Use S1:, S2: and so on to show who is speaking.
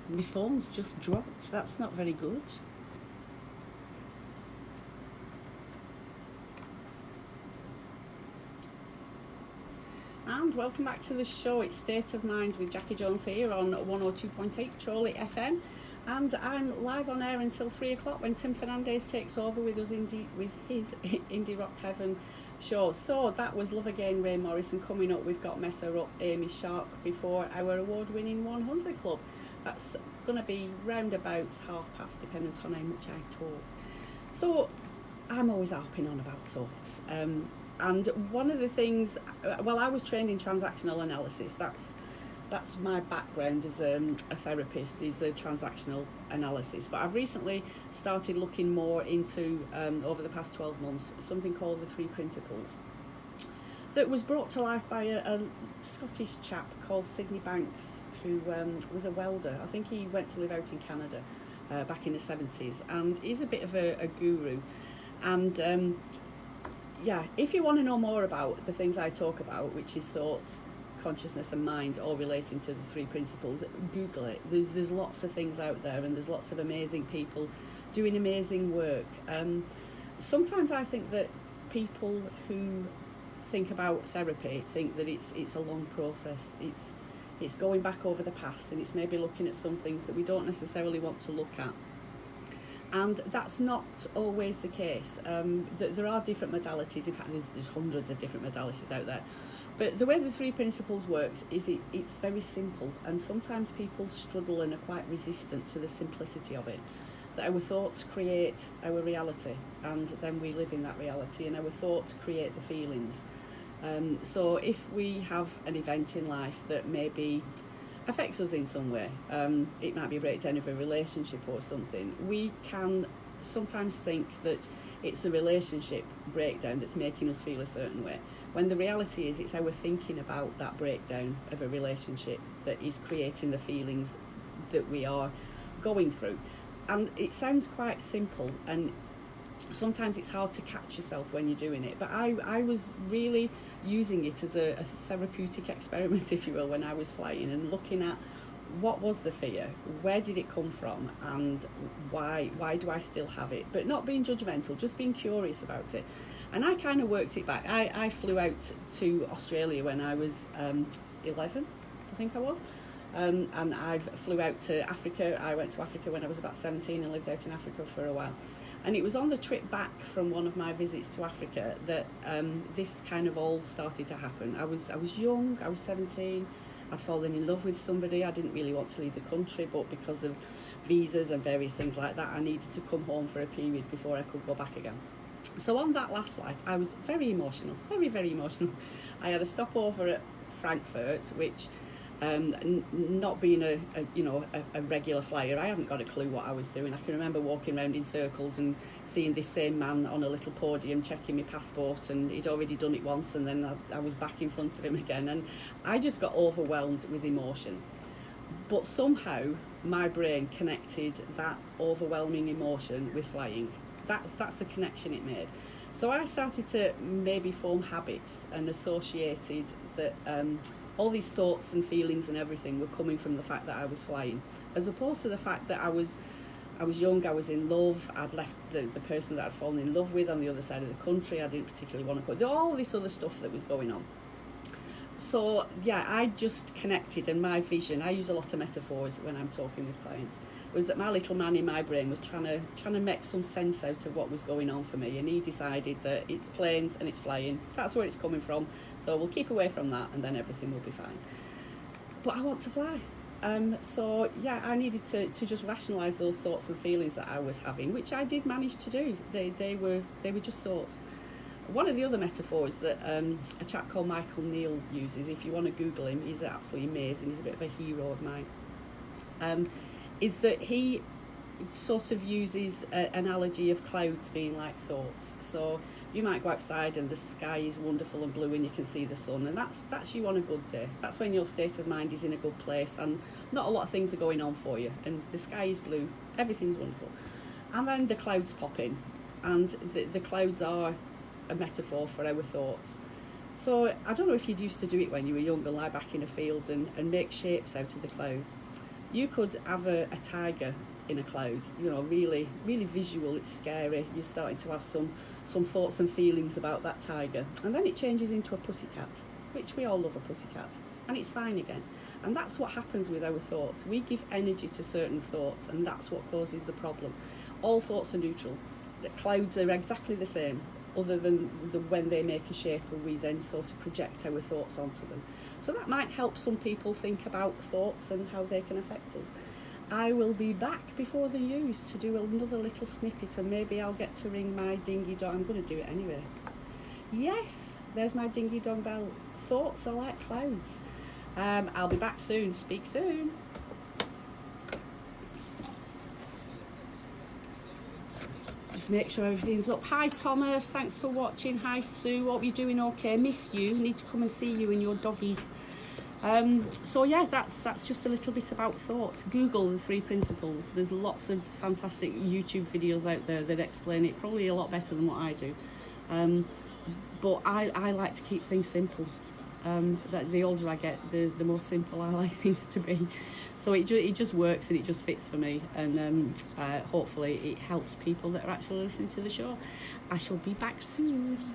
S1: My phone's just dropped. That's not very good. And welcome back to the show. It's State of Mind with Jackie Jones here on 102.8 Chorley Fm. And I'm live on air until 3 o'clock when Tim Fernandez takes over with us with his Indie Rock Heaven show. So that was Love Again, Ray Morrison. Coming up, we've got Mess Her Up, Amy Shark before our award-winning 100 Club. That's going to be roundabouts past, depending on how much I talk. So I'm always harping on about thoughts. And one of the things, well, I was trained in transactional analysis. That's my background as a therapist, is a transactional analysis. But I've recently started looking more into, over the past 12 months, something called the 3 principles, that was brought to life by a Scottish chap called Sydney Banks, who was a welder. I think he went to live out in Canada back in the 70s, and he's a bit of a guru. And yeah, if you want to know more about the things I talk about, which is thought, consciousness and mind, all relating to the 3 principles, Google it. There's lots of things out there, and there's lots of amazing people doing amazing work. Sometimes I think that people who think about therapy think that it's a long process. It's going back over the past, and it's maybe looking at some things that we don't necessarily want to look at. And that's not always the case. There are different modalities. In fact, there's hundreds of different modalities out there. But the way the 3 principles works is it's very simple, and sometimes people struggle and are quite resistant to the simplicity of it. That our thoughts create our reality, and then we live in that reality, and our thoughts create the feelings. So if we have an event in life that maybe affects us in some way, it might be a breakdown of a relationship or something, we can sometimes think that it's a relationship breakdown that's making us feel a certain way, when the reality is it's our thinking about that breakdown of a relationship that is creating the feelings that we are going through. And it sounds quite simple, and sometimes it's hard to catch yourself when you're doing it, but I was really using it as a therapeutic experiment, if you will, when I was flying, and looking at what was the fear, where did it come from, and why do I still have it, but not being judgmental, just being curious about it. And I kind of worked it back. I flew out to Australia when I was 11, I think I was. And I flew out to Africa. I went to Africa when I was about 17 and lived out in Africa for a while. And it was on the trip back from one of my visits to Africa that this kind of all started to happen. I was young, I was 17, I'd fallen in love with somebody. I didn't really want to leave the country, but because of visas and various things like that, I needed to come home for a period before I could go back again. So on that last flight, I was very emotional, very, very emotional. I had a stopover at Frankfurt, which, not being a regular flyer, I hadn't got a clue what I was doing. I can remember walking around in circles and seeing this same man on a little podium checking my passport, and he'd already done it once, and then I was back in front of him again, and I just got overwhelmed with emotion. But somehow my brain connected that overwhelming emotion with flying. That's the connection it made. So I started to maybe form habits and associated that all these thoughts and feelings and everything were coming from the fact that I was flying, as opposed to the fact that I was young, I was in love, I'd left the person that I'd fallen in love with on the other side of the country, I didn't particularly want to go, all this other stuff that was going on. So yeah, I just connected, and my vision, I use a lot of metaphors when I'm talking with clients, was that my little man in my brain was trying to make some sense out of what was going on for me, and he decided that it's planes and it's flying, that's where it's coming from, so we'll keep away from that and then everything will be fine. But I want to fly. So yeah, I needed to just rationalise those thoughts and feelings that I was having, which I did manage to do. They were just thoughts. One of the other metaphors that a chap called Michael Neal uses, if you want to Google him, he's absolutely amazing, he's a bit of a hero of mine, is that he sort of uses an analogy of clouds being like thoughts. So you might go outside and the sky is wonderful and blue and you can see the sun, and that's you on a good day. That's when your state of mind is in a good place and not a lot of things are going on for you, and the sky is blue, everything's wonderful. And then the clouds pop in, and the clouds are a metaphor for our thoughts. So I don't know if you'd used to do it when you were young, and lie back in a field and make shapes out of the clouds. You could have a tiger in a cloud, you know, really, really visual, it's scary. You're starting to have some thoughts and feelings about that tiger. And then it changes into a pussycat, which we all love a pussycat, and it's fine again. And that's what happens with our thoughts. We give energy to certain thoughts, and that's what causes the problem. All thoughts are neutral. The clouds are exactly the same, other than when they make a shape and we then sort of project our thoughts onto them. So that might help some people think about thoughts and how they can affect us. I will be back before the news to do another little snippet, and maybe I'll get to ring my dingy dong. I'm going to do it anyway. Yes, there's my dingy dong bell. Thoughts are like clouds. I'll be back soon. Speak soon. Just make sure everything's up. Hi Thomas, thanks for watching. Hi Sue, hope you're doing okay. Miss you. Need to come and see you and your doggies. So yeah, that's just a little bit about thoughts. Google the 3 principles. There's lots of fantastic YouTube videos out there that explain it probably a lot better than what I do. But I like to keep things simple. That the older I get, the more simple I like things to be. So it just works and it just fits for me, and hopefully it helps people that are actually listening to the show. I shall be back soon.